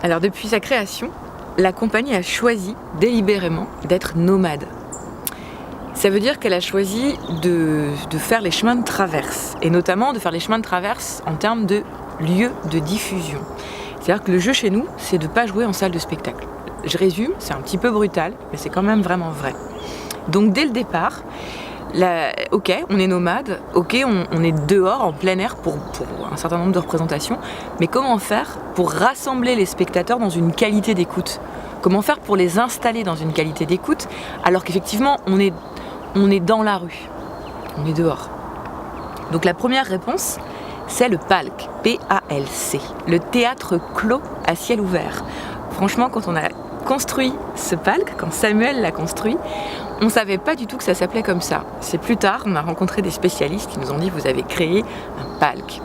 Alors depuis sa création, la compagnie a choisi délibérément d'être nomade. Ça veut dire qu'elle a choisi de faire les chemins de traverse, et notamment de faire les chemins de traverse en termes de lieu de diffusion. C'est-à-dire que le jeu chez nous, c'est de ne pas jouer en salle de spectacle. Je résume, c'est un petit peu brutal, mais c'est quand même vraiment vrai. Donc dès le départ, ok, on est nomade, ok, on est dehors, en plein air pour un certain nombre de représentations, mais comment faire pour rassembler les spectateurs dans une qualité d'écoute ? Comment faire pour les installer dans une qualité d'écoute, alors qu'effectivement, on est dans la rue, on est dehors. Donc la première réponse, c'est le PALC, P-A-L-C, le théâtre clos à ciel ouvert. Franchement, quand on a construit ce PALC, quand Samuel l'a construit, on ne savait pas du tout que ça s'appelait comme ça. C'est plus tard, on a rencontré des spécialistes qui nous ont dit « vous avez créé un PALC ».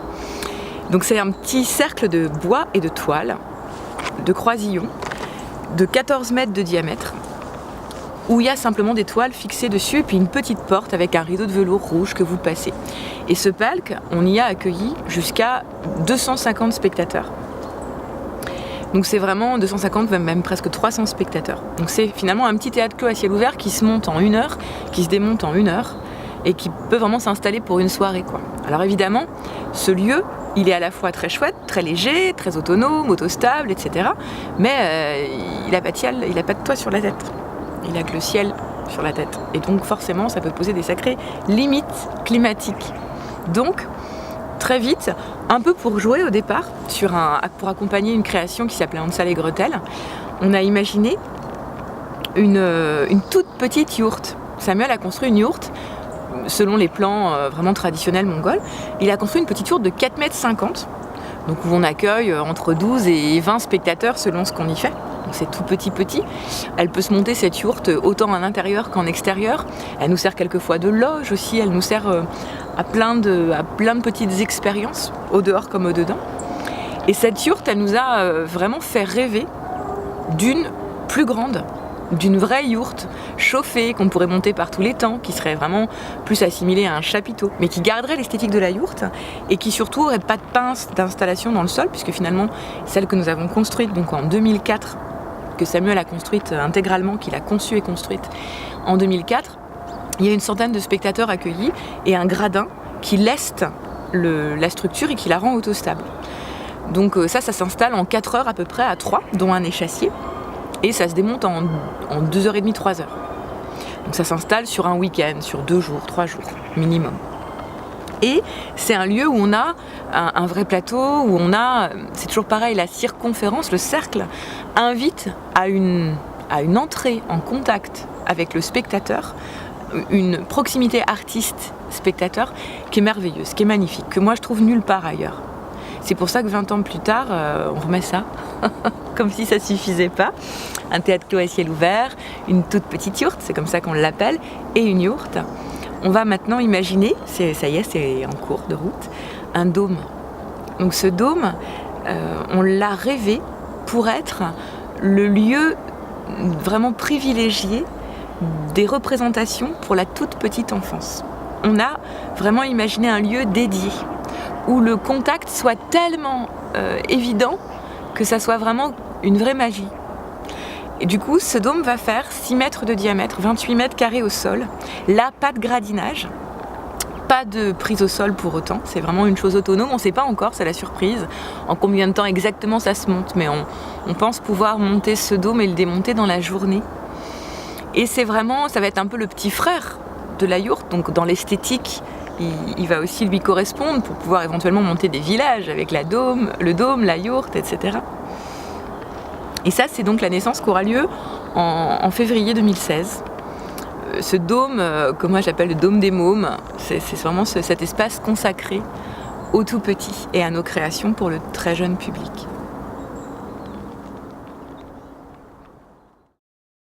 Donc c'est un petit cercle de bois et de toile, de croisillons, de 14 mètres de diamètre, où il y a simplement des toiles fixées dessus et puis une petite porte avec un rideau de velours rouge que vous passez. Et ce PALC, on y a accueilli jusqu'à 250 spectateurs. Donc c'est vraiment 250, même presque 300 spectateurs. Donc c'est finalement un petit théâtre clos à ciel ouvert qui se monte en 1 heure, qui se démonte en 1 heure et qui peut vraiment s'installer pour une soirée, quoi. Alors évidemment, ce lieu, il est à la fois très chouette, très léger, très autonome, autostable, etc. Mais il n'a pas de toit sur la tête. Il n'a que le ciel sur la tête. Et donc forcément, ça peut poser des sacrées limites climatiques. Donc, très vite, un peu pour jouer au départ, pour accompagner une création qui s'appelait Hansel et Gretel, on a imaginé une toute petite yourte. Samuel a construit une yourte, selon les plans vraiment traditionnels mongols. Il a construit une petite yourte de 4,50 m, donc où on accueille entre 12 et 20 spectateurs selon ce qu'on y fait. Donc c'est tout petit. Elle peut se monter, cette yourte, autant à l'intérieur qu'en extérieur. Elle nous sert quelquefois de loge aussi, elle nous sert à plein de petites expériences, au dehors comme au dedans. Et cette yourte, elle nous a vraiment fait rêver d'une plus grande, d'une vraie yourte chauffée qu'on pourrait monter par tous les temps, qui serait vraiment plus assimilée à un chapiteau, mais qui garderait l'esthétique de la yourte et qui surtout n'aurait pas de pince d'installation dans le sol, puisque finalement celle que nous avons construite donc en 2004, que Samuel a construite intégralement, qu'il a conçue et construite en 2004, il y a une centaine de spectateurs accueillis et un gradin qui leste la structure et qui la rend autostable. Donc ça s'installe en 4 heures à peu près à 3, dont un échassier. Et ça se démonte en 2h30, 3 heures. Donc ça s'installe sur un week-end, sur 2 jours, 3 jours minimum. Et c'est un lieu où on a un vrai plateau, où on a, c'est toujours pareil, la circonférence, le cercle, invite à une entrée en contact avec le spectateur, une proximité artiste-spectateur qui est merveilleuse, qui est magnifique, que moi je trouve nulle part ailleurs. C'est pour ça que 20 ans plus tard, on remet ça, comme si ça suffisait pas. Un théâtre clos à ciel ouvert, une toute petite yourte, c'est comme ça qu'on l'appelle, et une yourte. On va maintenant imaginer, ça y est, c'est en cours de route, un dôme. Donc ce dôme, on l'a rêvé pour être le lieu vraiment privilégié des représentations pour la toute petite enfance. On a vraiment imaginé un lieu dédié, où le contact soit tellement évident que ça soit vraiment une vraie magie. Et du coup, ce dôme va faire 6 mètres de diamètre, 28 mètres carrés au sol. Là, pas de gradinage, pas de prise au sol pour autant. C'est vraiment une chose autonome. On ne sait pas encore, c'est la surprise, en combien de temps exactement ça se monte. Mais on pense pouvoir monter ce dôme et le démonter dans la journée. Et c'est vraiment, ça va être un peu le petit frère de la yourte, donc dans l'esthétique, il va aussi lui correspondre pour pouvoir éventuellement monter des villages avec le dôme, la yourte, etc. Et ça, c'est donc la naissance qui aura lieu en février 2016. Ce dôme, que moi j'appelle le dôme des mômes, c'est vraiment cet espace consacré aux tout petits et à nos créations pour le très jeune public.